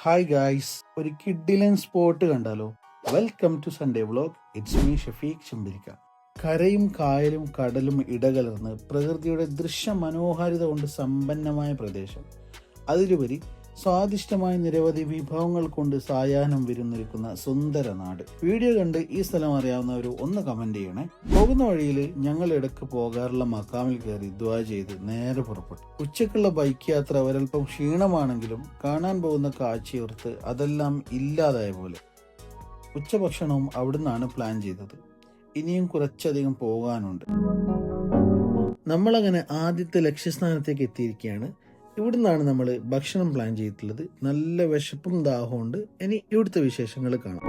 Hi guys, ഒരു കിഡിലൻ spot കണ്ടാലോ? Welcome to Sunday vlog. It's me Shafeeq Chembirikka. കരയും കായലും കടലും ഇടകലർന്ന് പ്രകൃതിയുടെ ദൃശ്യ മനോഹാരിത കൊണ്ട് സമ്പന്നമായ പ്രദേശം. അതിലുപരി സ്വാദിഷ്ടമായ നിരവധി വിഭവങ്ങൾ കൊണ്ട് സായാഹ്നം വിരുന്നിരിക്കുന്ന സുന്ദര നാട്. വീഡിയോ കണ്ട് ഈ സ്ഥലം അറിയാവുന്നവർ ഒന്ന് കമന്റ് ചെയ്യണേ. പോകുന്ന വഴിയിൽ ഞങ്ങൾ ഇടയ്ക്ക് പോകാറുള്ള മക്കാമിൽ കയറി ദുആ ചെയ്ത് നേരെ പുറപ്പെട്ടു. ഉച്ചക്കുള്ള ബൈക്ക് യാത്ര ഒരൽപ്പം ക്ഷീണമാണെങ്കിലും കാണാൻ പോകുന്ന കാഴ്ചയോർത്ത് അതെല്ലാം ഇല്ലാതായ പോലെ. ഉച്ചഭക്ഷണവും അവിടുന്നാണ് പ്ലാൻ ചെയ്തത്. ഇനിയും കുറച്ചധികം പോകാനുണ്ട്. നമ്മളങ്ങനെ ആദ്യത്തെ ലക്ഷ്യസ്ഥാനത്തേക്ക് എത്തിയിരിക്കുകയാണ്. ഇവിടുന്നാണ് നമ്മൾ ഭക്ഷണം പ്ലാൻ ചെയ്തിട്ടുള്ളത്. നല്ല വിശപ്പും ദാഹവും ഉണ്ട്. ഇനി ഇവിടുത്തെ വിശേഷങ്ങൾ കാണാം.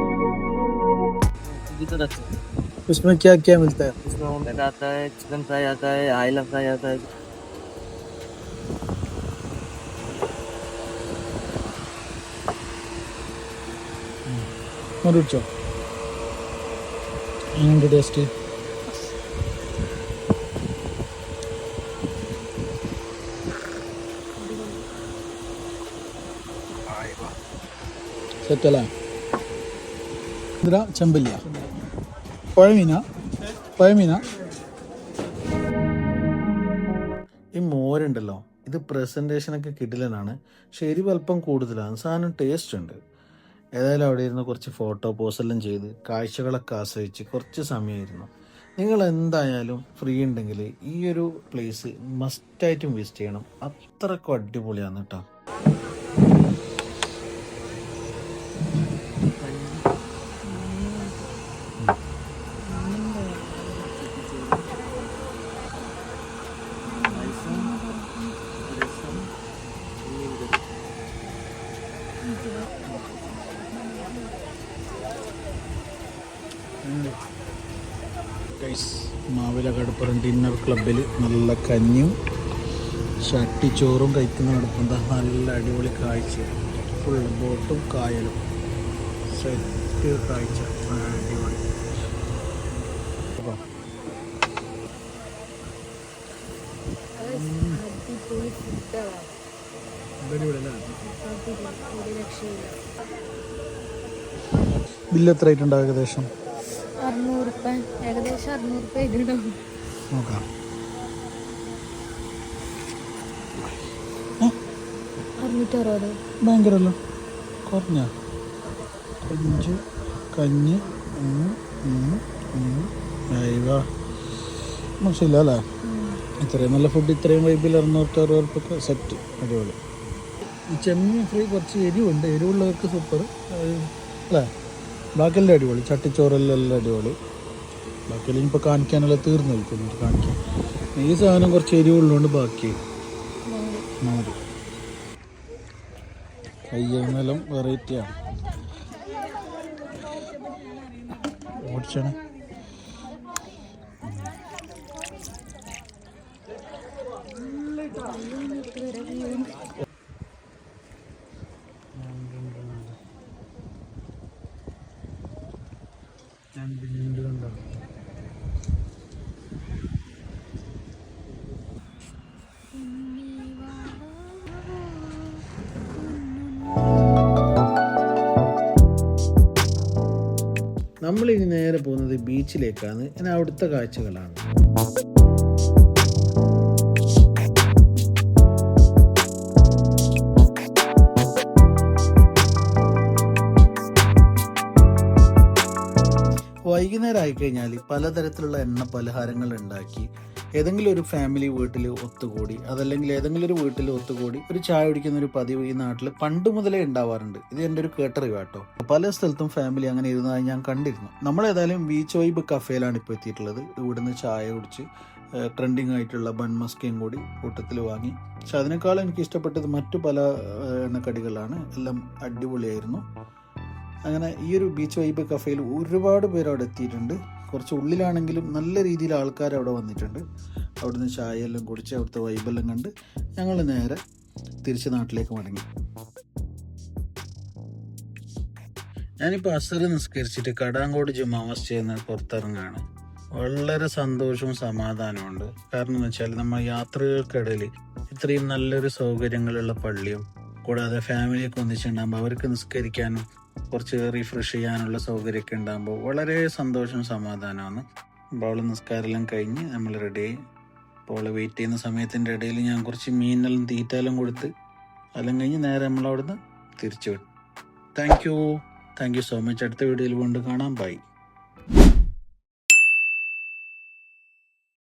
उसमें क्या क्या मिलता है? इसमें ओमेगा आता है, चिकन फ्राई आता है, आइला फ्राई आता है. മറിച്ചോ എങ്ങനെയുണ്ട് ടേസ്റ്റ്? സെറ്റല്ലേ? ഇതിലാ ചെമ്പല്ലിയ പഴമീന. ഈ മോരുണ്ടല്ലോ, ഇത് പ്രസൻറ്റേഷനൊക്കെ കിടിലനാണ്. പക്ഷെ എരിവ് അല്പം കൂടുതലാണ്. സാധനം ടേസ്റ്റ് ഉണ്ട്. ഏതായാലും അവിടെ ഇരുന്ന് കുറച്ച് ഫോട്ടോ പോസെല്ലാം ചെയ്ത് കാഴ്ചകളൊക്കെ ആസ്വദിച്ച് കുറച്ച് സമയമായിരുന്നു. നിങ്ങൾ എന്തായാലും ഫ്രീ ഉണ്ടെങ്കിൽ ഈ ഒരു പ്ലേസ് മസ്റ്റായിട്ടും വിസിറ്റ് ചെയ്യണം. അത്രക്കും അടിപൊളിയാണ് കേട്ടോ. മാവില കടപ്പുറം ഡിന്നർ ക്ലബിൽ നല്ല കഞ്ഞിയും ചട്ടിച്ചോറും കഴിക്കുന്ന നടപ്പുന്ന നല്ല അടിപൊളി കാഴ്ച. ഫുൾ ബോട്ടും കായലും സെറ്റ് കാഴ്ച. അടിപൊളി. ബില്ല് എത്ര ആയിട്ടുണ്ടാവും? ഏകദേശം 600 ഇതിലുണ്ടാവും. നോക്കാം. 660. ഭയങ്കരല്ലോ, കുറഞ്ഞ കൊഞ്ച് കഞ്ഞി മോശമില്ല അല്ലേ? ഇത്രയും നല്ല ഫുഡ് ഇത്രയും വൈബിൽ 660 റുപ്യക്ക് സെറ്റ്. അടിപൊളി. ഈ ചെമ്മീൻ ഫ്രൈ കുറച്ച് എരിവുണ്ട്. എരിവുള്ളവർക്ക് സൂപ്പർ അല്ലേ? ബാക്കിയെല്ലാം അടിപൊളി. ചട്ടിച്ചോറെല്ലാം അടിപൊളി. ബാക്കിയെല്ലാം ഇപ്പോൾ കാണിക്കാനെല്ലാം തീർന്നു നിൽക്കുന്നുണ്ട് കാണിക്കാൻ. ഈ സാധനം കുറച്ച് എരിവുള്ളതുകൊണ്ട് ബാക്കി മോര്. കയ്യെന്നെല്ലാം വെറൈറ്റിയാണ്. ഓടിച്ചാണ്. നമ്മളിനി നേരെ പോകുന്നത് ബീച്ചിലേക്കാണ്. ഇനി അവിടുത്തെ കാഴ്ചകളാണ്. വൈകുന്നേരം ആയിക്കഴിഞ്ഞാൽ പലതരത്തിലുള്ള എണ്ണ പലഹാരങ്ങൾ ഉണ്ടാക്കി ഏതെങ്കിലും ഒരു ഫാമിലി വീട്ടിൽ ഒത്തുകൂടി, അതല്ലെങ്കിൽ ഏതെങ്കിലും ഒരു വീട്ടിൽ ഒത്തുകൂടി ഒരു ചായ കുടിക്കുന്ന ഒരു പതിവ് ഈ നാട്ടിൽ പണ്ട് മുതലേ ഉണ്ടാവാറുണ്ട്. ഇത് എൻ്റെ ഒരു കേട്ടറിവ് കേട്ടോ. പല സ്ഥലത്തും ഫാമിലി അങ്ങനെ ഇരുന്നതായി ഞാൻ കണ്ടിരുന്നു. നമ്മളേതായാലും ബീച്ച് വൈബ് കഫേയിലാണ് ഇപ്പോൾ എത്തിയിട്ടുള്ളത്. ഇവിടുന്ന് ചായ കുടിച്ച് ട്രെൻഡിങ് ആയിട്ടുള്ള ബൺ മസ്കയും കൂടി കൂട്ടത്തിൽ വാങ്ങി. പക്ഷെ അതിനേക്കാളും എനിക്ക് ഇഷ്ടപ്പെട്ടത് മറ്റു പല എണ്ണക്കടികളാണ്. എല്ലാം അടിപൊളിയായിരുന്നു. അങ്ങനെ ഈ ഒരു ബീച്ച് വൈബ് കഫേയിൽ ഒരുപാട് പേര് അവിടെ എത്തിയിട്ടുണ്ട്. കുറച്ച് ഉള്ളിലാണെങ്കിലും നല്ല രീതിയിൽ ആൾക്കാർ അവിടെ വന്നിട്ടുണ്ട്. അവിടുന്ന് ചായയെല്ലാം കുടിച്ച് അവിടുത്തെ വൈബെല്ലാം കണ്ട് ഞങ്ങൾ നേരെ തിരിച്ച് നാട്ടിലേക്ക് മടങ്ങി. ഞാനിപ്പോൾ അസർ നിസ്കരിച്ചിട്ട് കടാങ്കോട് ജുമാ മസ്ജിദിൽ നിന്ന് പുറത്തിറങ്ങാണ്. വളരെ സന്തോഷവും സമാധാനമുണ്ട്. കാരണം എന്ന് വെച്ചാൽ നമ്മൾ യാത്രകൾക്കിടയിൽ ഇത്രയും നല്ലൊരു സൗകര്യങ്ങളുള്ള പള്ളിയും കൂടാതെ ഫാമിലിയൊക്കെ ഒന്നിച്ചുണ്ടാകുമ്പോൾ അവർക്ക് നിസ്കരിക്കാനും കുറച്ച് റീഫ്രഷ് ചെയ്യാനുള്ള സൗകര്യമൊക്കെ ഉണ്ടാകുമ്പോൾ വളരെ സന്തോഷവും സമാധാനമാണ്. അപ്പോൾ അവൾ നിസ്കാരമെല്ലാം കഴിഞ്ഞ് നമ്മൾ റെഡിയായി. അപ്പോൾ അവൾ വെയിറ്റ് ചെയ്യുന്ന സമയത്തിൻ്റെ ഇടയിൽ ഞാൻ കുറച്ച് മീനെല്ലാം തീറ്റാലും കൊടുത്ത് എല്ലാം കഴിഞ്ഞ് നേരെ നമ്മളവിടുന്ന് തിരിച്ചു വിട്ടു. Thank you so much. അടുത്ത വീഡിയോയിൽ വീണ്ടും കാണാം. ബൈ.